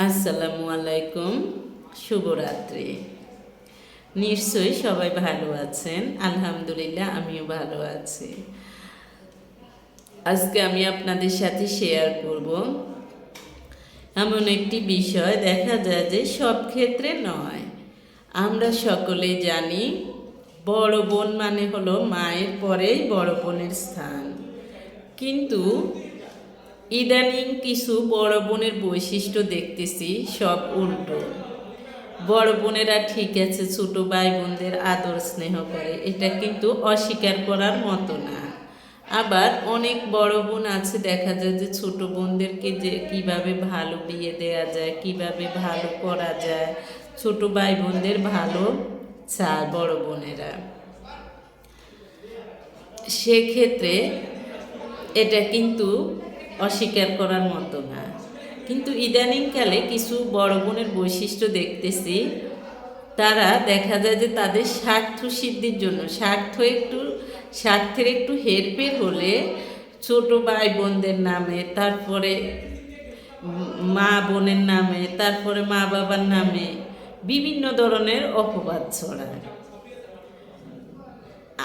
আসসালামু আলাইকুম, শুভরাত্রি। নিশ্চয়ই সবাই ভালো আছেন। আলহামদুলিল্লাহ, আমিও ভালো আছি। আজকে আমি আপনাদের সাথে শেয়ার করব এমন একটি বিষয়, দেখা যায় যে সব ক্ষেত্রে নয়। আমরা সকলেই জানি বড় বোন মানে হলো মায়ের পরেই বড় বোনের স্থান। কিন্তু ইদানিং কিছু বড় বোনের বৈশিষ্ট্য দেখতেছি সব উল্টো। বড় বোনেরা ঠিক আছে, ছোট ভাই বোনদের আদর স্নেহ করে, এটা কিন্তু অস্বীকার করার মতো না। আবার অনেক বড় বোন আছে, দেখা যায় যে ছোট বোনদেরকে যে কিভাবে ভালো বিয়ে দেয়া যায়, কিভাবে ভালো করা যায়, ছোট ভাই বোনদের ভালো চায় বড় বোনেরা। সেক্ষেত্রে এটা কিন্তু অস্বীকার করার মতো না। কিন্তু ইদানিংকালে কিছু বড় বোনের বৈশিষ্ট্য দেখতেছি, তারা দেখা যায় যে তাদের স্বার্থ সিদ্ধির জন্য স্বার্থের একটু হেরফের হলে ছোট ভাই বোনদের নামে, তারপরে মা বোনের নামে, তারপরে মা বাবার নামে বিভিন্ন ধরনের অপবাদ ছড়ায়।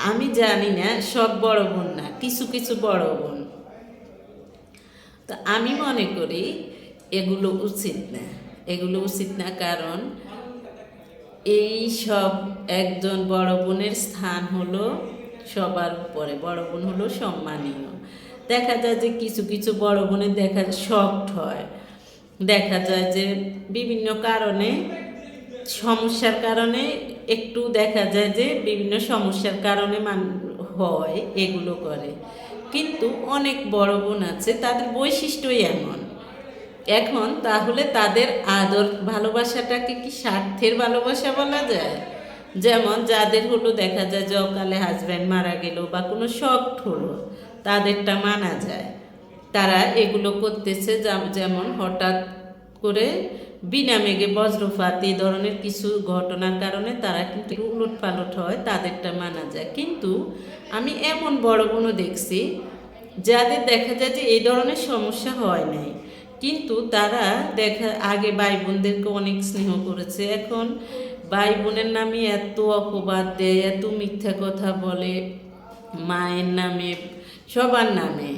আমি জানি না, সব বড় বোন না, কিছু কিছু বড় বোন। তো আমি মনে করি এগুলো উচিত না, এগুলো উচিত না। কারণ এই সব একজন বড় বোনের স্থান হলো সবার উপরে, বড় বোন হলো সম্মানীয়। দেখা যায় যে কিছু কিছু বড় বোনের দেখা শক্ট হয়, দেখা যায় যে বিভিন্ন কারণে সমস্যার কারণে একটু দেখা যায় যে বিভিন্ন সমস্যার কারণে হয় এগুলো করে। কিন্তু অনেক বড় বোন আছে, তাদের বৈশিষ্ট্যই এমন। এখন তাহলে তাদের আদর ভালোবাসাটাকে কি স্বার্থের ভালোবাসা বলা যায়? যেমন যাদের হলো দেখা যায় যে অকালে হাজব্যান্ড মারা গেল বা কোনো শখ হলো, তাদেরটা মানা যায়। তারা এগুলো করতেছে, যেমন হঠাৎ করে বিনা মেঘে বজ্রপাত, এই ধরনের কিছু ঘটনার কারণে তারা কিন্তু উলট পালট হয়, তাদেরটা মানা যায়। কিন্তু আমি এমন বড় বোনও দেখছি যাদের দেখা যায় যে এই ধরনের সমস্যা হয় নাই, কিন্তু তারা আগে ভাই বোনদেরকে অনেক স্নেহ করেছে, এখন ভাই বোনের নামে এত অপবাদ দেয়, এত মিথ্যা কথা বলে, মায়ের নামে, সবার নামে।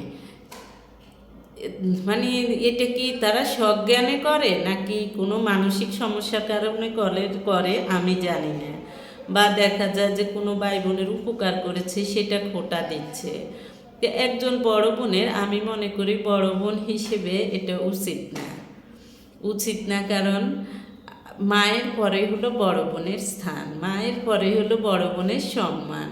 মানে এটা কি তারা সজ্ঞানে করে নাকি কোনো মানসিক সমস্যার কারণে করে আমি জানি না। বা দেখা যায় যে কোনো ভাই বোনের উপকার করেছে সেটা খোটা দিচ্ছে। একজন বড় বোনের আমি মনে করি বড় বোন হিসেবে এটা উচিত না, উচিত না। কারণ মায়ের পরে হলো বড় বোনের স্থান, মায়ের পরে হলো বড় বোনের সম্মান।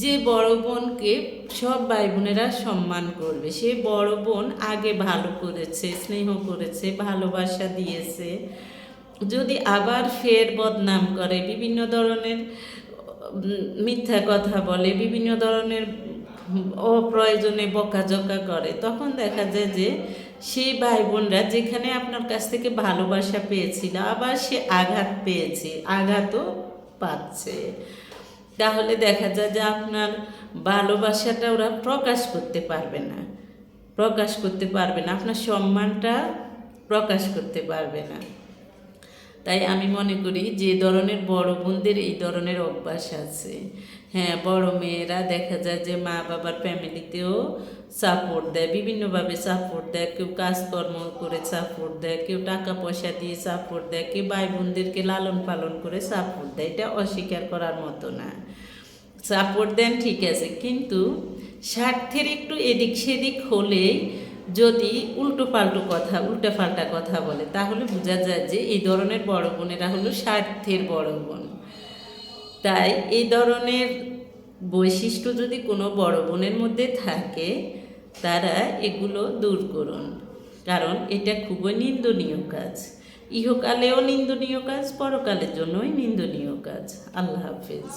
যে বড় বোনকে সব ভাই বোনেরা সম্মান করবে, সে বড় বোন আগে ভালো করেছে, স্নেহ করেছে, ভালোবাসা দিয়েছে। যদি আবার ফের বদনাম করে, বিভিন্ন ধরনের মিথ্যা কথা বলে, বিভিন্ন ধরনের অপ্রয়োজনে বকাঝকা করে, তখন দেখা যায় যে সেই ভাই বোনরা যেখানে আপনার কাছ থেকে ভালোবাসা পেয়েছিল, আবার সে আঘাত পেয়েছে, আঘাতও পাচ্ছে। তাহলে দেখা যায় যে আপনার ভালোবাসাটা ওরা প্রকাশ করতে পারবে না, আপনার সম্মানটা প্রকাশ করতে পারবে না। তাই আমি মনে করি যে ধরনের বড় বোনদের এই ধরনের অভ্যাস আছে। হ্যাঁ, বড় মেয়েরা দেখা যায় যে মা বাবার ফ্যামিলিতেও সাপোর্ট দেয়, বিভিন্নভাবে সাপোর্ট দেয়। কেউ কাজকর্ম করে সাপোর্ট দেয়, কেউ টাকা পয়সা দিয়ে সাপোর্ট দেয়, কেউ ভাই বোনদেরকে লালন পালন করে সাপোর্ট দেয়। এটা অস্বীকার করার মতো না। সাপোর্ট দেন ঠিক আছে, কিন্তু স্বার্থের একটু এদিক সেদিক হলেই যদি উল্টাপাল্টা কথা বলে, তাহলে বোঝা যায় যে এই ধরনের বড় বোনেরা হলো স্বার্থের বড় বোন। তাই এই ধরনের বৈশিষ্ট্য যদি কোনো বড় বোনের মধ্যে থাকে, তারা এগুলো দূর করুন। কারণ এটা খুবই নিন্দনীয় কাজ, ইহকালেও নিন্দনীয় কাজ, পরকালের জন্যই নিন্দনীয় কাজ। আল্লাহ হাফেজ।